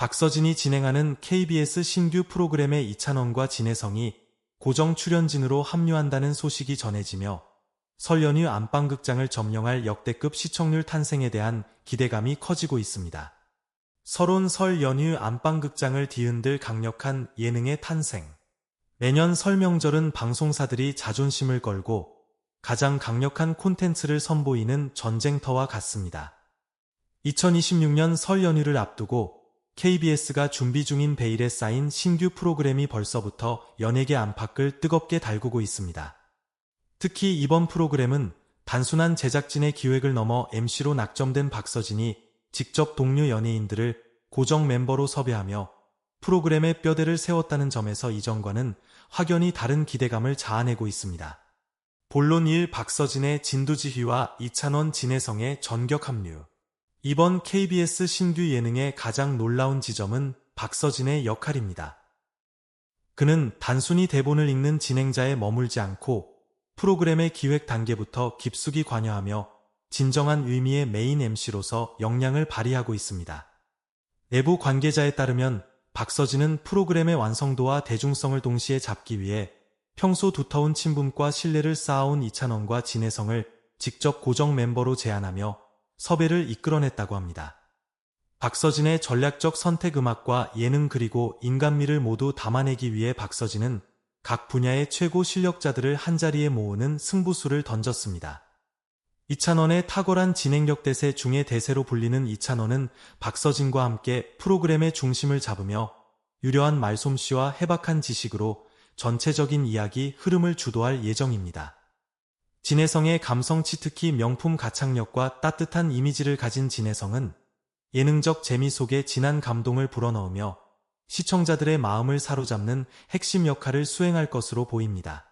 박서진이 진행하는 KBS 신규 프로그램에 이찬원과 진혜성이 고정 출연진으로 합류한다는 소식이 전해지며 설 연휴 안방극장을 점령할 역대급 시청률 탄생에 대한 기대감이 커지고 있습니다. 설온 설 연휴 안방극장을 뒤흔들 강력한 예능의 탄생. 매년 설 명절은 방송사들이 자존심을 걸고 가장 강력한 콘텐츠를 선보이는 전쟁터와 같습니다. 2026년 설 연휴를 앞두고 KBS가 준비 중인 베일에 쌓인 신규 프로그램이 벌써부터 연예계 안팎을 뜨겁게 달구고 있습니다. 특히 이번 프로그램은 단순한 제작진의 기획을 넘어 MC로 낙점된 박서진이 직접 동료 연예인들을 고정 멤버로 섭외하며 프로그램의 뼈대를 세웠다는 점에서 이전과는 확연히 다른 기대감을 자아내고 있습니다. 본론 1 박서진의 진두지휘와 이찬원 진혜성의 전격 합류. 이번 KBS 신규 예능의 가장 놀라운 지점은 박서진의 역할입니다. 그는 단순히 대본을 읽는 진행자에 머물지 않고 프로그램의 기획 단계부터 깊숙이 관여하며 진정한 의미의 메인 MC로서 역량을 발휘하고 있습니다. 내부 관계자에 따르면 박서진은 프로그램의 완성도와 대중성을 동시에 잡기 위해 평소 두터운 친분과 신뢰를 쌓아온 이찬원과 진혜성을 직접 고정 멤버로 제안하며 섭외를 이끌어냈다고 합니다. 박서진의 전략적 선택 음악과 예능 그리고 인간미를 모두 담아내기 위해 박서진은 각 분야의 최고 실력자들을 한자리에 모으는 승부수를 던졌습니다. 이찬원의 탁월한 진행력 대세 중의 대세로 불리는 이찬원은 박서진과 함께 프로그램의 중심을 잡으며 유려한 말솜씨와 해박한 지식으로 전체적인 이야기 흐름을 주도할 예정입니다. 진혜성의 감성치 특히 명품 가창력과 따뜻한 이미지를 가진 진혜성은 예능적 재미 속에 진한 감동을 불어넣으며 시청자들의 마음을 사로잡는 핵심 역할을 수행할 것으로 보입니다.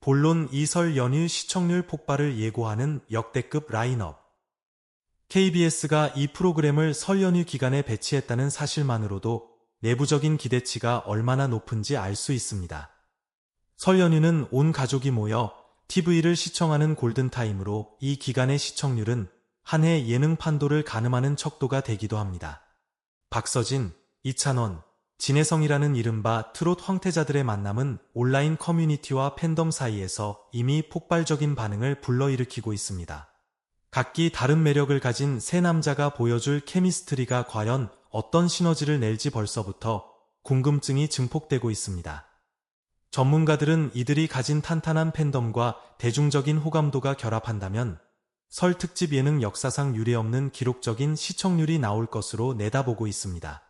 본론 이 설 연휴 시청률 폭발을 예고하는 역대급 라인업. KBS가 이 프로그램을 설 연휴 기간에 배치했다는 사실만으로도 내부적인 기대치가 얼마나 높은지 알 수 있습니다. 설 연휴는 온 가족이 모여 TV를 시청하는 골든타임으로 이 기간의 시청률은 한 해 예능 판도를 가늠하는 척도가 되기도 합니다. 박서진, 이찬원, 진혜성이라는 이른바 트롯 황태자들의 만남은 온라인 커뮤니티와 팬덤 사이에서 이미 폭발적인 반응을 불러일으키고 있습니다. 각기 다른 매력을 가진 세 남자가 보여줄 케미스트리가 과연 어떤 시너지를 낼지 벌써부터 궁금증이 증폭되고 있습니다. 전문가들은 이들이 가진 탄탄한 팬덤과 대중적인 호감도가 결합한다면 설 특집 예능 역사상 유례없는 기록적인 시청률이 나올 것으로 내다보고 있습니다.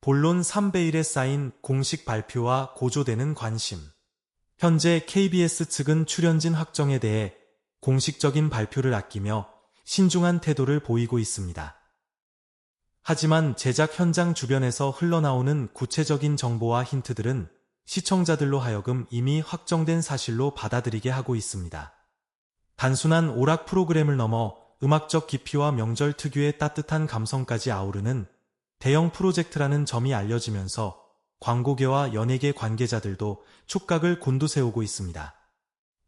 본론 3베일에 쌓인 공식 발표와 고조되는 관심. 현재 KBS 측은 출연진 확정에 대해 공식적인 발표를 아끼며 신중한 태도를 보이고 있습니다. 하지만 제작 현장 주변에서 흘러나오는 구체적인 정보와 힌트들은 시청자들로 하여금 이미 확정된 사실로 받아들이게 하고 있습니다. 단순한 오락 프로그램을 넘어 음악적 깊이와 명절 특유의 따뜻한 감성까지 아우르는 대형 프로젝트라는 점이 알려지면서 광고계와 연예계 관계자들도 촉각을 곤두세우고 있습니다.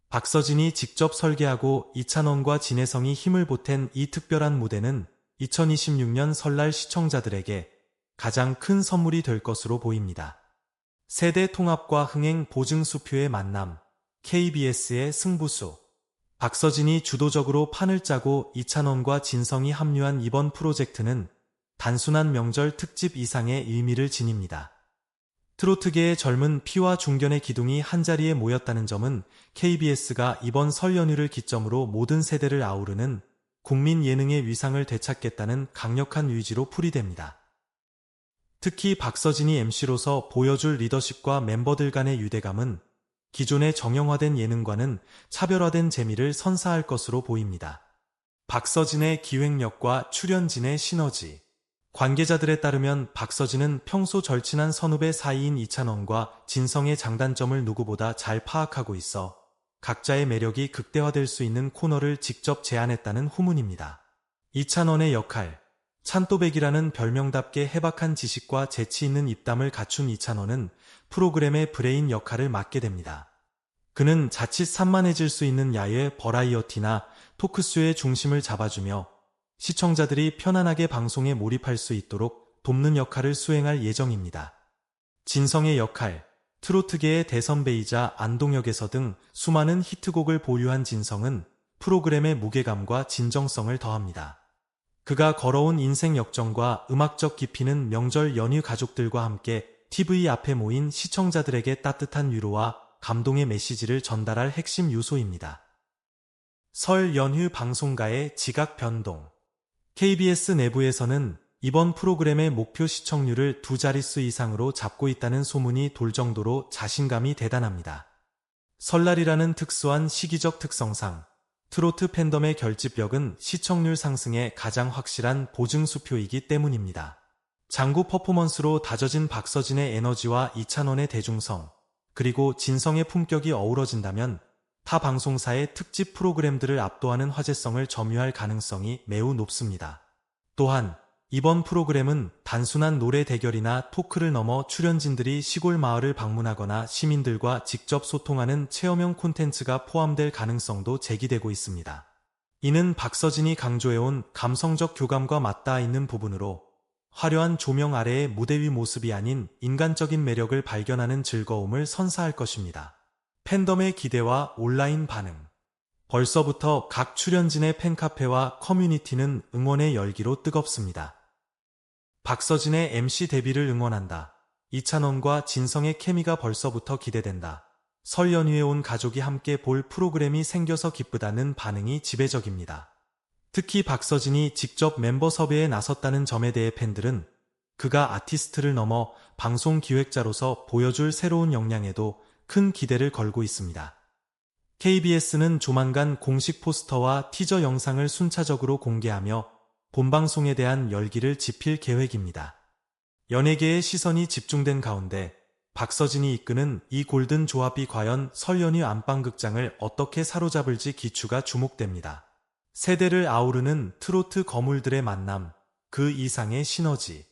박서진이 직접 설계하고 이찬원과 진혜성이 힘을 보탠 이 특별한 무대는 2026년 설날 시청자들에게 가장 큰 선물이 될 것으로 보입니다. 세대 통합과 흥행 보증 수표의 만남, KBS의 승부수. 박서진이 주도적으로 판을 짜고 이찬원과 진성이 합류한 이번 프로젝트는 단순한 명절 특집 이상의 의미를 지닙니다. 트로트계의 젊은 피와 중견의 기둥이 한자리에 모였다는 점은 KBS가 이번 설 연휴를 기점으로 모든 세대를 아우르는 국민 예능의 위상을 되찾겠다는 강력한 의지로 풀이됩니다. 특히 박서진이 MC로서 보여줄 리더십과 멤버들 간의 유대감은 기존의 정형화된 예능과는 차별화된 재미를 선사할 것으로 보입니다. 박서진의 기획력과 출연진의 시너지. 관계자들에 따르면 박서진은 평소 절친한 선후배 사이인 이찬원과 진성의 장단점을 누구보다 잘 파악하고 있어 각자의 매력이 극대화될 수 있는 코너를 직접 제안했다는 후문입니다. 이찬원의 역할. 찬또백이라는 별명답게 해박한 지식과 재치 있는 입담을 갖춘 이찬원은 프로그램의 브레인 역할을 맡게 됩니다. 그는 자칫 산만해질 수 있는 야외 버라이어티나 토크쇼의 중심을 잡아주며 시청자들이 편안하게 방송에 몰입할 수 있도록 돕는 역할을 수행할 예정입니다. 진성의 역할, 트로트계의 대선배이자 안동역에서 등 수많은 히트곡을 보유한 진성은 프로그램의 무게감과 진정성을 더합니다. 그가 걸어온 인생 역정과 음악적 깊이는 명절 연휴 가족들과 함께 TV 앞에 모인 시청자들에게 따뜻한 위로와 감동의 메시지를 전달할 핵심 요소입니다. 설 연휴 방송가의 지각 변동. KBS 내부에서는 이번 프로그램의 목표 시청률을 2자릿수 이상으로 잡고 있다는 소문이 돌 정도로 자신감이 대단합니다. 설날이라는 특수한 시기적 특성상 트로트 팬덤의 결집력은 시청률 상승에 가장 확실한 보증수표이기 때문입니다. 장구 퍼포먼스로 다져진 박서진의 에너지와 이찬원의 대중성, 그리고 진성의 품격이 어우러진다면 타 방송사의 특집 프로그램들을 압도하는 화제성을 점유할 가능성이 매우 높습니다. 또한 이번 프로그램은 단순한 노래 대결이나 토크를 넘어 출연진들이 시골 마을을 방문하거나 시민들과 직접 소통하는 체험형 콘텐츠가 포함될 가능성도 제기되고 있습니다. 이는 박서진이 강조해온 감성적 교감과 맞닿아 있는 부분으로 화려한 조명 아래의 무대 위 모습이 아닌 인간적인 매력을 발견하는 즐거움을 선사할 것입니다. 팬덤의 기대와 온라인 반응. 벌써부터 각 출연진의 팬카페와 커뮤니티는 응원의 열기로 뜨겁습니다. 박서진의 MC 데뷔를 응원한다. 이찬원과 진성의 케미가 벌써부터 기대된다. 설 연휴에 온 가족이 함께 볼 프로그램이 생겨서 기쁘다는 반응이 지배적입니다. 특히 박서진이 직접 멤버 섭외에 나섰다는 점에 대해 팬들은 그가 아티스트를 넘어 방송 기획자로서 보여줄 새로운 역량에도 큰 기대를 걸고 있습니다. KBS는 조만간 공식 포스터와 티저 영상을 순차적으로 공개하며 본방송에 대한 열기를 지필 계획입니다. 연예계의 시선이 집중된 가운데 박서진이 이끄는 이 골든 조합이 과연 설 연휴 안방극장을 어떻게 사로잡을지 기추가 주목됩니다. 세대를 아우르는 트로트 거물들의 만남, 그 이상의 시너지.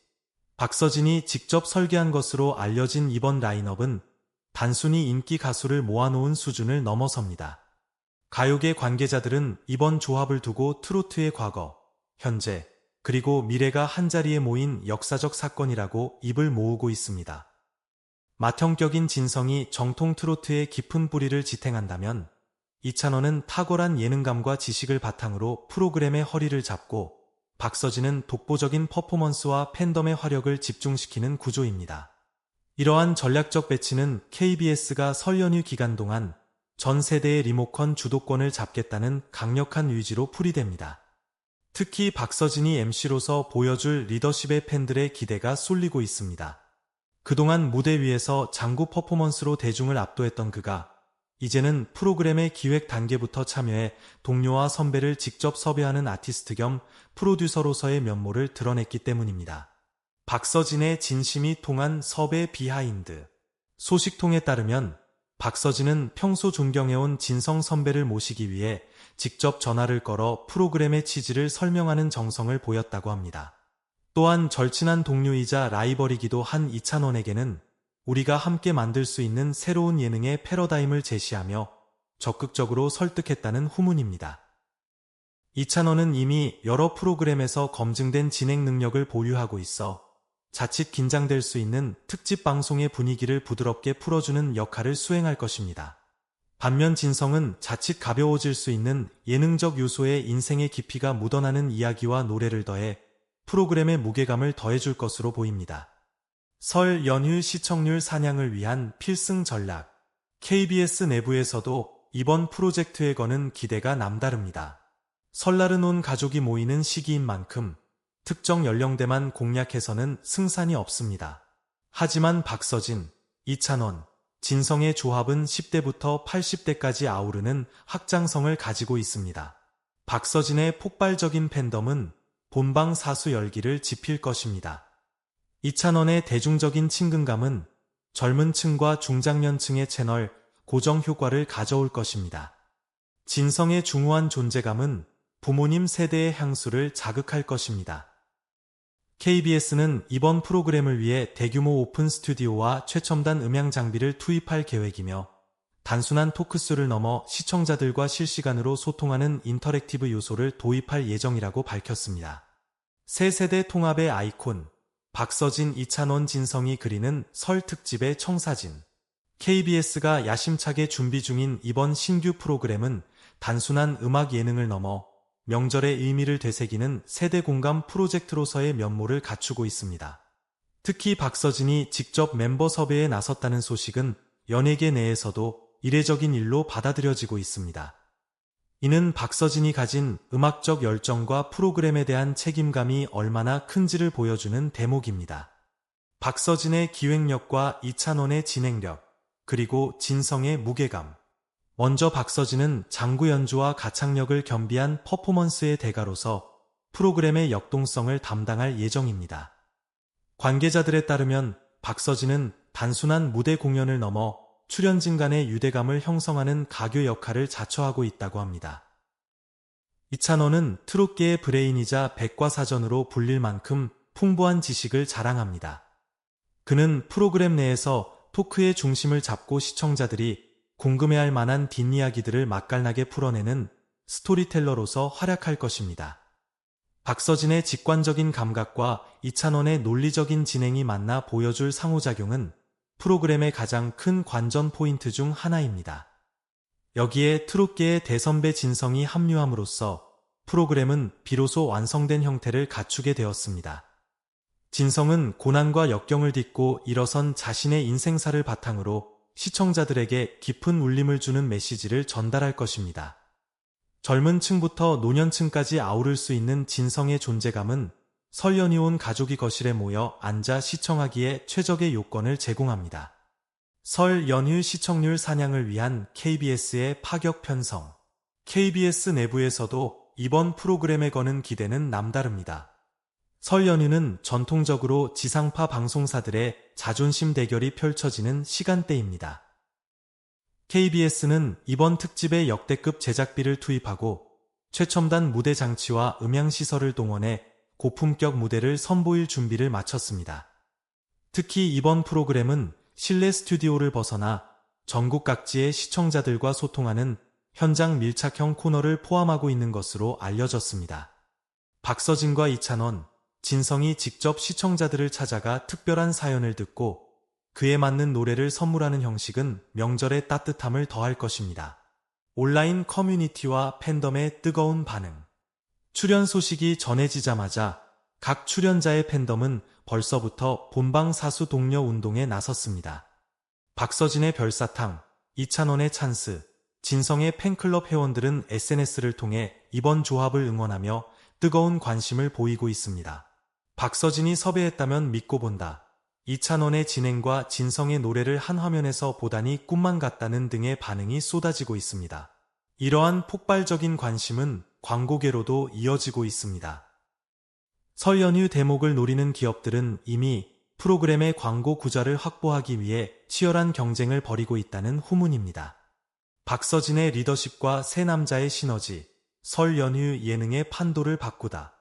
박서진이 직접 설계한 것으로 알려진 이번 라인업은 단순히 인기 가수를 모아놓은 수준을 넘어섭니다. 가요계 관계자들은 이번 조합을 두고 트로트의 과거, 현재, 그리고 미래가 한자리에 모인 역사적 사건이라고 입을 모으고 있습니다. 맏형격인 진성이 정통 트로트의 깊은 뿌리를 지탱한다면 이찬원은 탁월한 예능감과 지식을 바탕으로 프로그램의 허리를 잡고 박서진은 독보적인 퍼포먼스와 팬덤의 화력을 집중시키는 구조입니다. 이러한 전략적 배치는 KBS가 설 연휴 기간 동안 전 세대의 리모컨 주도권을 잡겠다는 강력한 의지로 풀이됩니다. 특히 박서진이 MC로서 보여줄 리더십에 팬들의 기대가 쏠리고 있습니다. 그동안 무대 위에서 장구 퍼포먼스로 대중을 압도했던 그가 이제는 프로그램의 기획 단계부터 참여해 동료와 선배를 직접 섭외하는 아티스트 겸 프로듀서로서의 면모를 드러냈기 때문입니다. 박서진의 진심이 통한 섭외 비하인드. 소식통에 따르면 박서진은 평소 존경해온 진성 선배를 모시기 위해 직접 전화를 걸어 프로그램의 취지를 설명하는 정성을 보였다고 합니다. 또한 절친한 동료이자 라이벌이기도 한 이찬원에게는 우리가 함께 만들 수 있는 새로운 예능의 패러다임을 제시하며 적극적으로 설득했다는 후문입니다. 이찬원은 이미 여러 프로그램에서 검증된 진행 능력을 보유하고 있어 자칫 긴장될 수 있는 특집 방송의 분위기를 부드럽게 풀어주는 역할을 수행할 것입니다. 반면 진성은 자칫 가벼워질 수 있는 예능적 요소에 인생의 깊이가 묻어나는 이야기와 노래를 더해 프로그램의 무게감을 더해줄 것으로 보입니다. 설 연휴 시청률 사냥을 위한 필승 전략. KBS 내부에서도 이번 프로젝트에 거는 기대가 남다릅니다. 설날은 온 가족이 모이는 시기인 만큼 특정 연령대만 공략해서는 승산이 없습니다. 하지만 박서진, 이찬원, 진성의 조합은 10대부터 80대까지 아우르는 확장성을 가지고 있습니다. 박서진의 폭발적인 팬덤은 본방 사수 열기를 지필 것입니다. 이찬원의 대중적인 친근감은 젊은 층과 중장년층의 채널 고정 효과를 가져올 것입니다. 진성의 중후한 존재감은 부모님 세대의 향수를 자극할 것입니다. KBS는 이번 프로그램을 위해 대규모 오픈 스튜디오와 최첨단 음향 장비를 투입할 계획이며 단순한 토크쇼를 넘어 시청자들과 실시간으로 소통하는 인터랙티브 요소를 도입할 예정이라고 밝혔습니다. 새 세대 통합의 아이콘, 박서진, 이찬원, 진성이 그리는 설 특집의 청사진. KBS가 야심차게 준비 중인 이번 신규 프로그램은 단순한 음악 예능을 넘어 명절의 의미를 되새기는 세대 공감 프로젝트로서의 면모를 갖추고 있습니다. 특히 박서진이 직접 멤버 섭외에 나섰다는 소식은 연예계 내에서도 이례적인 일로 받아들여지고 있습니다. 이는 박서진이 가진 음악적 열정과 프로그램에 대한 책임감이 얼마나 큰지를 보여주는 대목입니다. 박서진의 기획력과 이찬원의 진행력, 그리고 진성의 무게감. 먼저 박서진은 장구 연주와 가창력을 겸비한 퍼포먼스의 대가로서 프로그램의 역동성을 담당할 예정입니다. 관계자들에 따르면 박서진은 단순한 무대 공연을 넘어 출연진 간의 유대감을 형성하는 가교 역할을 자처하고 있다고 합니다. 이찬원은 트롯계의 브레인이자 백과사전으로 불릴 만큼 풍부한 지식을 자랑합니다. 그는 프로그램 내에서 토크의 중심을 잡고 시청자들이 궁금해할 만한 뒷이야기들을 맛깔나게 풀어내는 스토리텔러로서 활약할 것입니다. 박서진의 직관적인 감각과 이찬원의 논리적인 진행이 만나 보여줄 상호작용은 프로그램의 가장 큰 관전 포인트 중 하나입니다. 여기에 트롯계의 대선배 진성이 합류함으로써 프로그램은 비로소 완성된 형태를 갖추게 되었습니다. 진성은 고난과 역경을 딛고 일어선 자신의 인생사를 바탕으로 시청자들에게 깊은 울림을 주는 메시지를 전달할 것입니다. 젊은 층부터 노년층까지 아우를 수 있는 진성의 존재감은 설 연휴 온 가족이 거실에 모여 앉아 시청하기에 최적의 요건을 제공합니다. 설 연휴 시청률 사냥을 위한 KBS의 파격 편성. KBS 내부에서도 이번 프로그램에 거는 기대는 남다릅니다. 설 연휴는 전통적으로 지상파 방송사들의 자존심 대결이 펼쳐지는 시간대입니다. KBS는 이번 특집에 역대급 제작비를 투입하고 최첨단 무대 장치와 음향시설을 동원해 고품격 무대를 선보일 준비를 마쳤습니다. 특히 이번 프로그램은 실내 스튜디오를 벗어나 전국 각지의 시청자들과 소통하는 현장 밀착형 코너를 포함하고 있는 것으로 알려졌습니다. 박서진과 이찬원, 진성이 직접 시청자들을 찾아가 특별한 사연을 듣고 그에 맞는 노래를 선물하는 형식은 명절의 따뜻함을 더할 것입니다. 온라인 커뮤니티와 팬덤의 뜨거운 반응. 출연 소식이 전해지자마자 각 출연자의 팬덤은 벌써부터 본방 사수 독려 운동에 나섰습니다. 박서진의 별사탕, 이찬원의 찬스, 진성의 팬클럽 회원들은 SNS를 통해 이번 조합을 응원하며 뜨거운 관심을 보이고 있습니다. 박서진이 섭외했다면 믿고 본다. 이찬원의 진행과 진성의 노래를 한 화면에서 보다니 꿈만 같다는 등의 반응이 쏟아지고 있습니다. 이러한 폭발적인 관심은 광고계로도 이어지고 있습니다. 설 연휴 대목을 노리는 기업들은 이미 프로그램의 광고 구좌를 확보하기 위해 치열한 경쟁을 벌이고 있다는 후문입니다. 박서진의 리더십과 세 남자의 시너지, 설 연휴 예능의 판도를 바꾸다.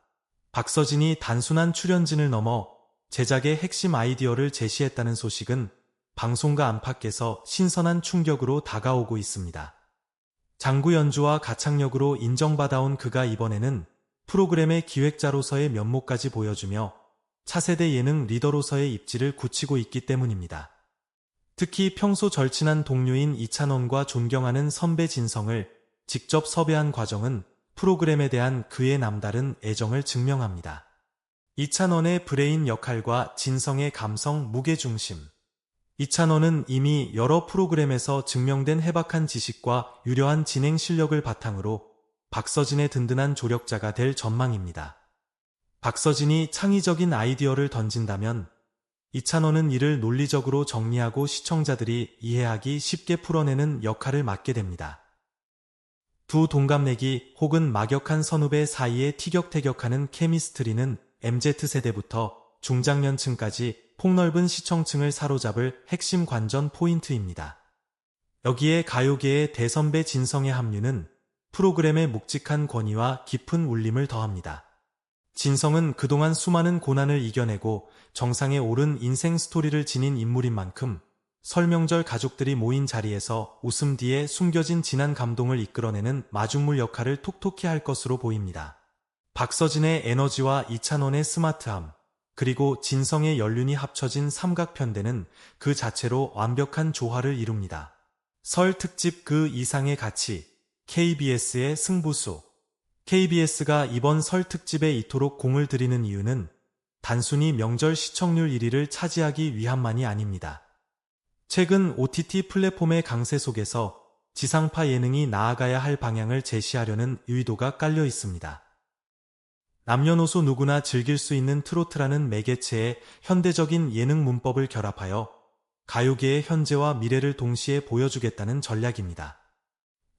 박서진이 단순한 출연진을 넘어 제작의 핵심 아이디어를 제시했다는 소식은 방송가 안팎에서 신선한 충격으로 다가오고 있습니다. 장구 연주와 가창력으로 인정받아온 그가 이번에는 프로그램의 기획자로서의 면모까지 보여주며 차세대 예능 리더로서의 입지를 굳히고 있기 때문입니다. 특히 평소 절친한 동료인 이찬원과 존경하는 선배 진성을 직접 섭외한 과정은 프로그램에 대한 그의 남다른 애정을 증명합니다. 이찬원의 브레인 역할과 진성의 감성 무게중심. 이찬원은 이미 여러 프로그램에서 증명된 해박한 지식과 유려한 진행 실력을 바탕으로 박서진의 든든한 조력자가 될 전망입니다. 박서진이 창의적인 아이디어를 던진다면 이찬원은 이를 논리적으로 정리하고 시청자들이 이해하기 쉽게 풀어내는 역할을 맡게 됩니다. 두 동갑내기 혹은 막역한 선후배 사이에 티격태격하는 케미스트리는 MZ세대부터 중장년층까지 폭넓은 시청층을 사로잡을 핵심 관전 포인트입니다. 여기에 가요계의 대선배 진성의 합류는 프로그램의 묵직한 권위와 깊은 울림을 더합니다. 진성은 그동안 수많은 고난을 이겨내고 정상에 오른 인생 스토리를 지닌 인물인 만큼 설명절 가족들이 모인 자리에서 웃음 뒤에 숨겨진 진한 감동을 이끌어내는 마중물 역할을 톡톡히 할 것으로 보입니다. 박서진의 에너지와 이찬원의 스마트함, 그리고 진성의 연륜이 합쳐진 삼각편대는 그 자체로 완벽한 조화를 이룹니다. 설 특집 그 이상의 가치, KBS의 승부수. KBS가 이번 설 특집에 이토록 공을 들이는 이유는 단순히 명절 시청률 1위를 차지하기 위함만이 아닙니다. 최근 OTT 플랫폼의 강세 속에서 지상파 예능이 나아가야 할 방향을 제시하려는 의도가 깔려 있습니다. 남녀노소 누구나 즐길 수 있는 트로트라는 매개체의 현대적인 예능 문법을 결합하여 가요계의 현재와 미래를 동시에 보여주겠다는 전략입니다.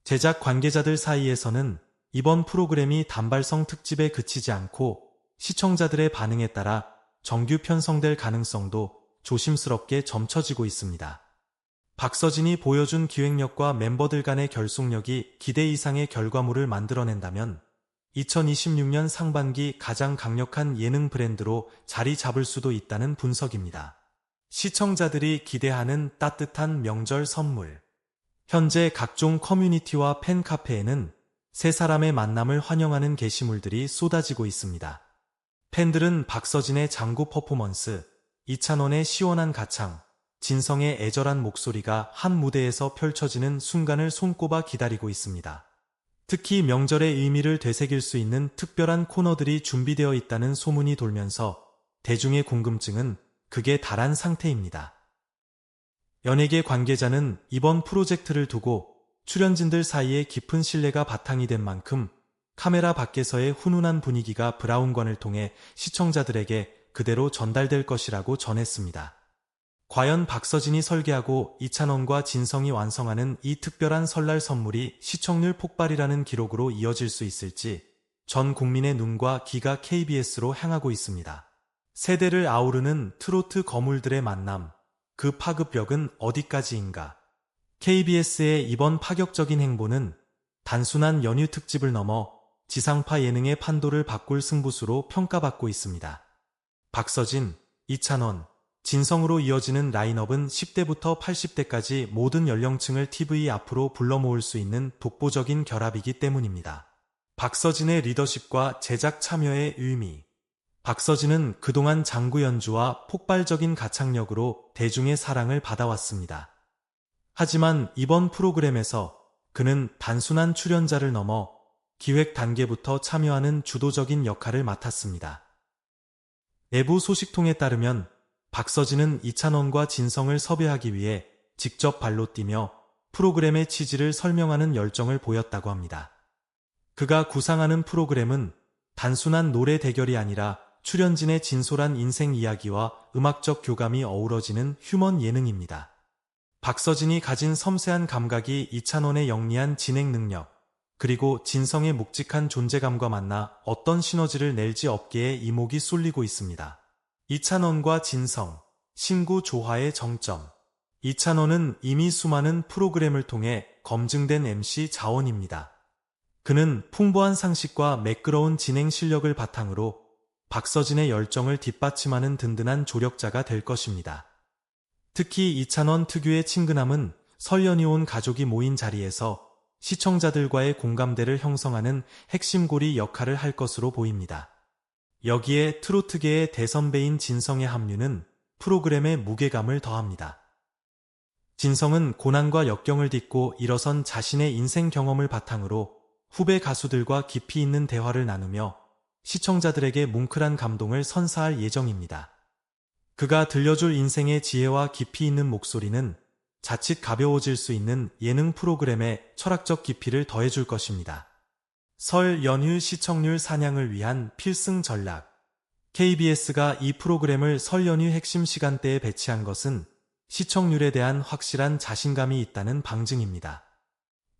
제작 관계자들 사이에서는 이번 프로그램이 단발성 특집에 그치지 않고 시청자들의 반응에 따라 정규 편성될 가능성도 조심스럽게 점쳐지고 있습니다. 박서진이 보여준 기획력과 멤버들 간의 결속력이 기대 이상의 결과물을 만들어낸다면 2026년 상반기 가장 강력한 예능 브랜드로 자리 잡을 수도 있다는 분석입니다. 시청자들이 기대하는 따뜻한 명절 선물. 현재 각종 커뮤니티와 팬카페에는 세 사람의 만남을 환영하는 게시물들이 쏟아지고 있습니다. 팬들은 박서진의 장구 퍼포먼스, 이찬원의 시원한 가창, 진성의 애절한 목소리가 한 무대에서 펼쳐지는 순간을 손꼽아 기다리고 있습니다. 특히 명절의 의미를 되새길 수 있는 특별한 코너들이 준비되어 있다는 소문이 돌면서 대중의 궁금증은 극에 달한 상태입니다. 연예계 관계자는 이번 프로젝트를 두고 출연진들 사이에 깊은 신뢰가 바탕이 된 만큼 카메라 밖에서의 훈훈한 분위기가 브라운관을 통해 시청자들에게 그대로 전달될 것이라고 전했습니다. 과연 박서진이 설계하고 이찬원과 진성이 완성하는 이 특별한 설날 선물이 시청률 폭발이라는 기록으로 이어질 수 있을지 전 국민의 눈과 귀가 KBS로 향하고 있습니다. 세대를 아우르는 트로트 거물들의 만남, 그 파급력은 어디까지인가? KBS의 이번 파격적인 행보는 단순한 연휴 특집을 넘어 지상파 예능의 판도를 바꿀 승부수로 평가받고 있습니다. 박서진, 이찬원, 진성으로 이어지는 라인업은 10대부터 80대까지 모든 연령층을 TV 앞으로 불러 모을 수 있는 독보적인 결합이기 때문입니다. 박서진의 리더십과 제작 참여의 의미. 박서진은 그동안 장구 연주와 폭발적인 가창력으로 대중의 사랑을 받아왔습니다. 하지만 이번 프로그램에서 그는 단순한 출연자를 넘어 기획 단계부터 참여하는 주도적인 역할을 맡았습니다. 내부 소식통에 따르면 박서진은 이찬원과 진성을 섭외하기 위해 직접 발로 뛰며 프로그램의 취지를 설명하는 열정을 보였다고 합니다. 그가 구상하는 프로그램은 단순한 노래 대결이 아니라 출연진의 진솔한 인생 이야기와 음악적 교감이 어우러지는 휴먼 예능입니다. 박서진이 가진 섬세한 감각이 이찬원의 영리한 진행 능력, 그리고 진성의 묵직한 존재감과 만나 어떤 시너지를 낼지 업계에 이목이 쏠리고 있습니다. 이찬원과 진성, 신구 조화의 정점. 이찬원은 이미 수많은 프로그램을 통해 검증된 MC 자원입니다. 그는 풍부한 상식과 매끄러운 진행 실력을 바탕으로 박서진의 열정을 뒷받침하는 든든한 조력자가 될 것입니다. 특히 이찬원 특유의 친근함은 설 연휴 온 가족이 모인 자리에서 시청자들과의 공감대를 형성하는 핵심고리 역할을 할 것으로 보입니다. 여기에 트로트계의 대선배인 진성의 합류는 프로그램의 무게감을 더합니다. 진성은 고난과 역경을 딛고 일어선 자신의 인생 경험을 바탕으로 후배 가수들과 깊이 있는 대화를 나누며 시청자들에게 뭉클한 감동을 선사할 예정입니다. 그가 들려줄 인생의 지혜와 깊이 있는 목소리는 자칫 가벼워질 수 있는 예능 프로그램에 철학적 깊이를 더해줄 것입니다. 설 연휴 시청률 사냥을 위한 필승 전략. KBS가 이 프로그램을 설 연휴 핵심 시간대에 배치한 것은 시청률에 대한 확실한 자신감이 있다는 방증입니다.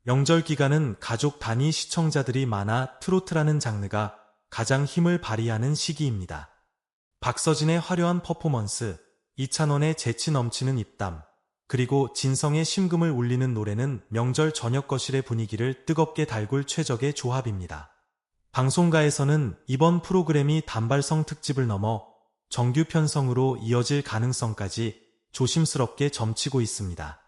명절 기간은 가족 단위 시청자들이 많아 트로트라는 장르가 가장 힘을 발휘하는 시기입니다. 박서진의 화려한 퍼포먼스, 이찬원의 재치 넘치는 입담, 그리고 진성의 심금을 울리는 노래는 명절 저녁 거실의 분위기를 뜨겁게 달굴 최적의 조합입니다. 방송가에서는 이번 프로그램이 단발성 특집을 넘어 정규 편성으로 이어질 가능성까지 조심스럽게 점치고 있습니다.